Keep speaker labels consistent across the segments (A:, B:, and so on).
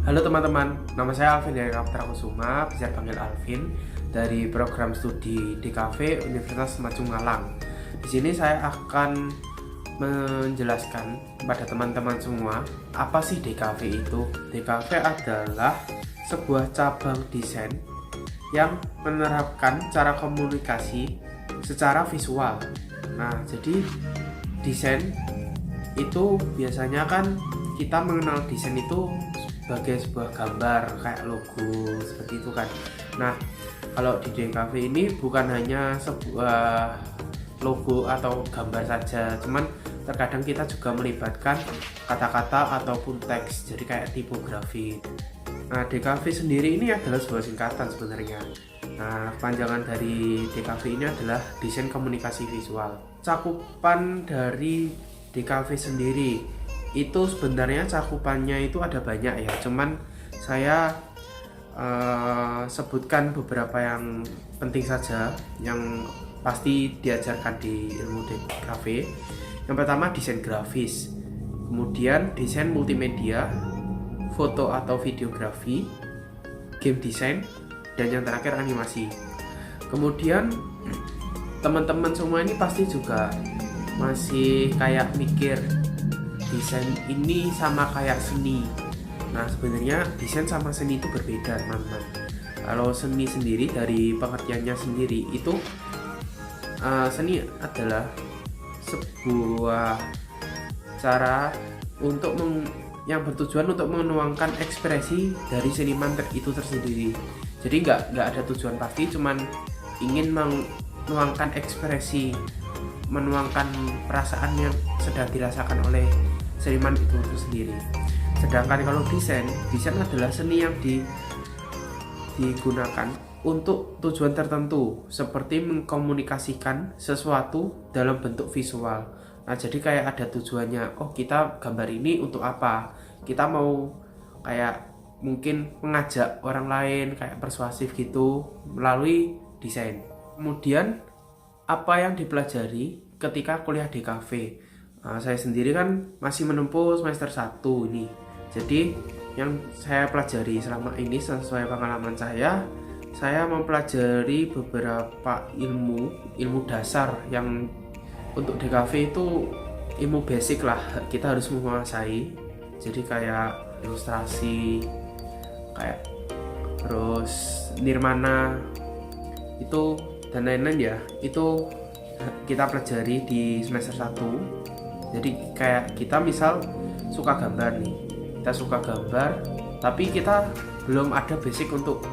A: Halo teman-teman, nama saya Alvin dari Kapitra Kusuma, bisa panggil Alvin, dari program studi DKV Universitas Maju Malang. Di sini saya akan menjelaskan kepada teman-teman semua apa sih DKV itu. DKV adalah sebuah cabang desain yang menerapkan cara komunikasi secara visual. Nah, jadi desain itu biasanya kan kita mengenal desain itu sebagai sebuah gambar kayak logo seperti itu kan. Nah, kalau di DKV ini bukan hanya sebuah logo atau gambar saja, cuman terkadang kita juga melibatkan kata-kata ataupun teks, jadi kayak tipografi. Nah, DKV sendiri ini adalah sebuah singkatan sebenarnya. Nah, panjangan dari DKV ini adalah desain komunikasi visual. Cakupan dari DKV sendiri itu sebenarnya cakupannya itu ada banyak ya, cuman saya sebutkan beberapa yang penting saja yang pasti diajarkan di ilmu DKV. Yang pertama desain grafis, kemudian desain multimedia, foto atau videografi, game design, dan yang terakhir animasi. Kemudian teman-teman semua ini pasti juga masih kayak mikir desain ini sama kayak seni. Nah, sebenarnya desain sama seni itu berbeda, teman-teman. Kalau seni sendiri dari pengertiannya sendiri itu seni adalah sebuah cara untuk yang bertujuan untuk menuangkan ekspresi dari seniman itu tersendiri. Jadi nggak ada tujuan pasti, cuman ingin menuangkan ekspresi, menuangkan perasaan yang sedang dirasakan oleh seniman itu sendiri. Sedangkan kalau desain adalah seni yang digunakan untuk tujuan tertentu, seperti mengkomunikasikan sesuatu dalam bentuk visual. Nah, jadi kayak ada tujuannya. Oh, kita gambar ini untuk apa? Kita mau kayak mungkin mengajak orang lain, kayak persuasif gitu melalui desain. Kemudian apa yang dipelajari ketika kuliah di DKV? Saya sendiri kan masih menempuh semester 1 ini. Jadi yang saya pelajari selama ini sesuai pengalaman saya mempelajari beberapa ilmu dasar yang untuk DKV itu ilmu basic lah, kita harus menguasai. Jadi kayak ilustrasi, kayak terus nirmana itu dan lain-lain ya, itu kita pelajari di semester 1. Jadi kayak kita misal suka gambar nih, kita suka gambar tapi kita belum ada basic untuk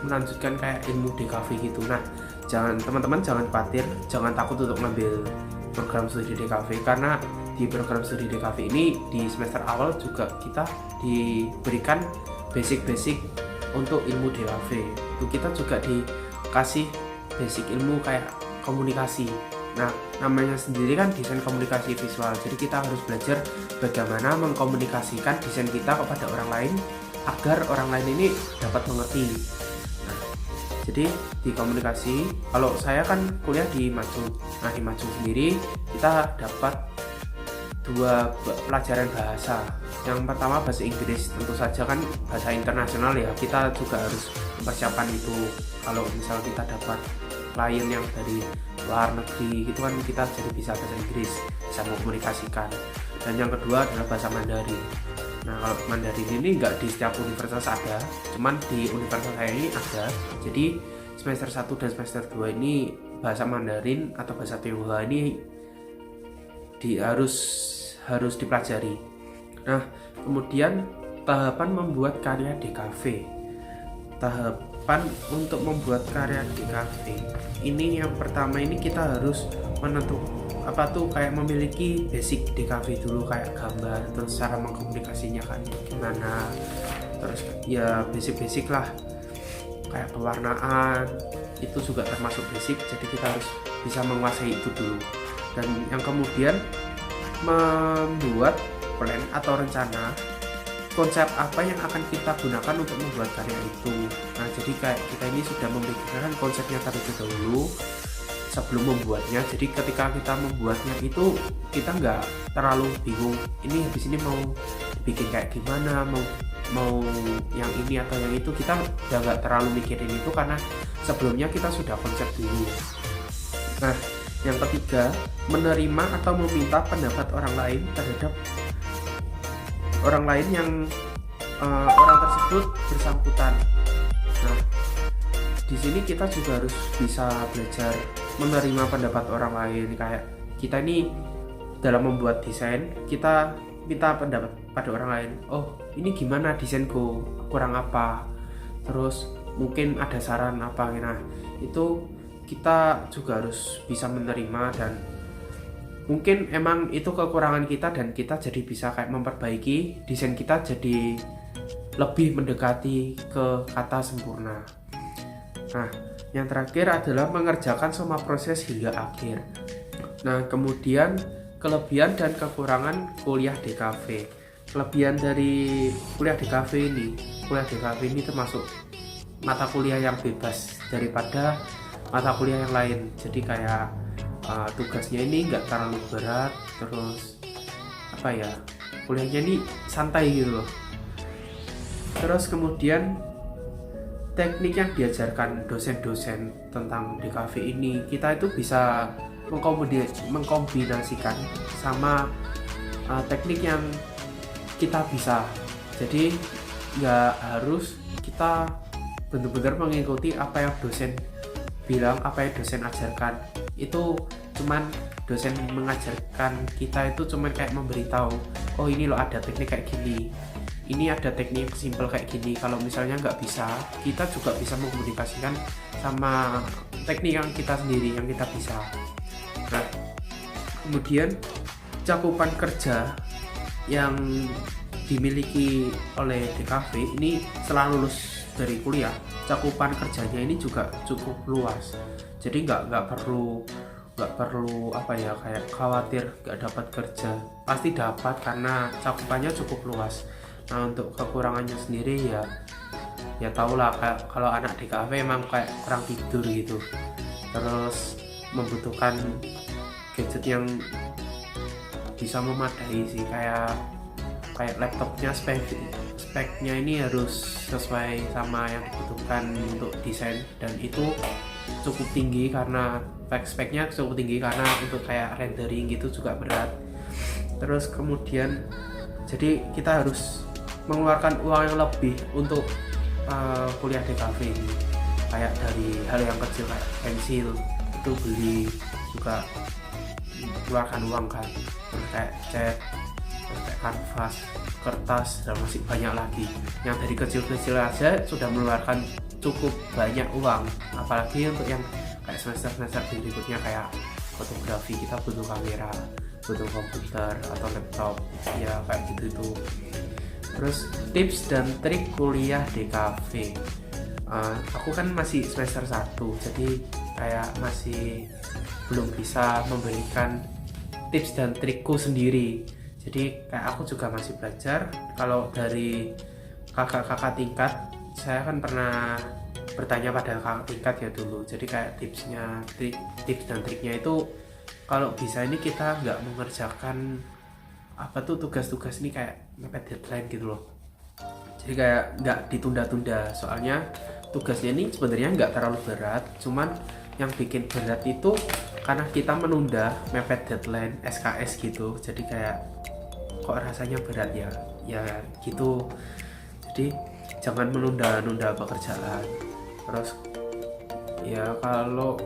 A: melanjutkan kayak ilmu DKV gitu. Nah, teman-teman jangan khawatir, jangan takut untuk ngambil program studi DKV, karena di program studi DKV ini di semester awal juga kita diberikan basic-basic untuk ilmu DKV. Itu kita juga dikasih basic ilmu kayak komunikasi. Nah, namanya sendiri kan desain komunikasi visual. Jadi kita harus belajar bagaimana mengkomunikasikan desain kita kepada orang lain agar orang lain ini dapat mengerti. Nah, jadi di komunikasi, kalau saya kan kuliah di Maju. Nah, di Maju sendiri kita dapat 2 pelajaran bahasa. Yang pertama bahasa Inggris, tentu saja kan bahasa internasional ya. Kita juga harus mempersiapkan itu. Kalau misal kita dapat klien yang dari luar negeri gitu kan, kita jadi bisa bahasa Inggris, bisa mengkomunikasikan. Dan yang kedua adalah bahasa Mandarin. Nah, kalau Mandarin ini nggak di setiap universitas ada, cuman di universitas saya ini ada. Jadi semester 1 dan semester 2 ini bahasa Mandarin atau bahasa Tionghoa ini harus dipelajari. Nah, kemudian tahapan membuat karya DKV. Tahapan untuk membuat karya DKV ini, yang pertama ini kita harus menentukan kayak memiliki basic DKV dulu, kayak gambar, terus cara mengkomunikasinya kan gimana, terus ya basic lah kayak pewarnaan, itu juga termasuk basic. Jadi kita harus bisa menguasai itu dulu. Dan yang kemudian membuat plan atau rencana konsep apa yang akan kita gunakan untuk membuat karya itu. Nah, jadi kayak kita ini sudah memikirkan konsepnya terlebih dahulu sebelum membuatnya. Jadi ketika kita membuatnya itu kita nggak terlalu bingung, ini habis ini mau bikin kayak gimana, mau mau yang ini atau yang itu, kita udah nggak terlalu mikirin itu karena sebelumnya kita sudah konsep dulu. Nah, yang ketiga, menerima atau meminta pendapat orang lain terhadap orang lain yang orang tersebut bersangkutan. Nah, di sini kita juga harus bisa belajar menerima pendapat orang lain. Kayak kita ini dalam membuat desain, kita minta pendapat pada orang lain. Oh, ini gimana desainku, kurang apa? Terus mungkin ada saran apa? Nah, itu kita juga harus bisa menerima, dan mungkin emang itu kekurangan kita dan kita jadi bisa kayak memperbaiki desain kita jadi lebih mendekati ke kata sempurna. Nah, yang terakhir adalah mengerjakan semua proses hingga akhir. Nah, kemudian kelebihan dan kekurangan kuliah DKV. Kelebihan dari kuliah DKV ini termasuk mata kuliah yang bebas daripada mata kuliah yang lain. Jadi kayak tugasnya ini nggak terlalu berat, terus kuliahnya ini santai gitu loh. Terus kemudian teknik yang diajarkan dosen-dosen tentang DKV ini, kita itu bisa mengkombinasikan sama teknik yang kita bisa. Jadi nggak harus kita benar-benar mengikuti apa yang dosen bilang, apa yang dosen ajarkan. Itu cuman dosen mengajarkan kita itu cuman kayak memberitahu, oh ini loh ada teknik kayak gini, ini ada teknik simple kayak gini. Kalau misalnya nggak bisa, kita juga bisa mengkomunikasikan sama teknik yang kita sendiri, yang kita bisa. Nah, kemudian cakupan kerja yang dimiliki oleh DKV ini setelah lulus dari kuliah, cakupan kerjanya ini juga cukup luas. Jadi nggak perlu kayak khawatir nggak dapat kerja, pasti dapat karena cakupannya cukup luas. Nah, untuk kekurangannya sendiri ya tau lah, kalau anak DKV emang kayak kurang tidur gitu, terus membutuhkan gadget yang bisa memadai sih, kayak laptopnya speknya ini harus sesuai sama yang dibutuhkan untuk desain, dan itu cukup tinggi karena speknya cukup tinggi karena untuk kayak rendering gitu juga berat. Terus kemudian jadi kita harus mengeluarkan uang yang lebih untuk kuliah DKV ini, kayak dari hal yang kecil kayak pensil itu beli juga mengeluarkan uang kan, terus kayak cat, terus kayak kanvas, kertas, dan masih banyak lagi yang dari kecil-kecil aja sudah mengeluarkan cukup banyak uang. Apalagi untuk yang kayak semester berikutnya kayak fotografi, kita butuh kamera, butuh komputer atau laptop ya kayak gitu. Terus tips dan trik kuliah DKV. Aku kan masih semester 1, jadi kayak masih belum bisa memberikan tips dan trikku sendiri. Jadi kayak aku juga masih belajar. Kalau dari kakak-kakak tingkat, saya kan pernah bertanya pada kakak tingkat ya dulu. Jadi kayak tips dan triknya itu kalau bisa ini kita nggak mengerjakan tugas-tugas ini kayak mepet deadline gitu loh. Jadi kayak nggak ditunda-tunda, soalnya tugasnya ini sebenarnya nggak terlalu berat, cuman yang bikin berat itu karena kita menunda mepet deadline SKS gitu. Jadi kayak kok rasanya berat ya gitu. Jadi jangan menunda-nunda pekerjaan. Terus ya kalau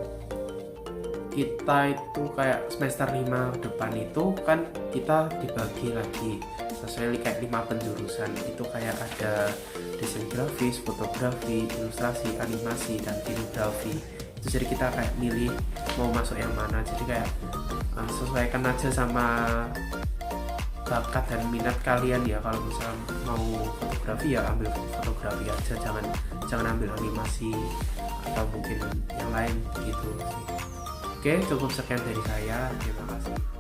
A: kita itu kayak semester 5 depan itu kan kita dibagi lagi sesuai kayak 5 penjurusan. Itu kayak ada desain grafis, fotografi, ilustrasi, animasi, dan videografi. Itu jadi kita kayak milih mau masuk yang mana. Jadi kayak sesuaikan aja sama bakat dan minat kalian ya. Kalau misalnya mau fotografi ya ambil fotografi aja, jangan ambil animasi atau mungkin yang lain gitu sih. Oke, cukup sekian dari saya. Terima kasih.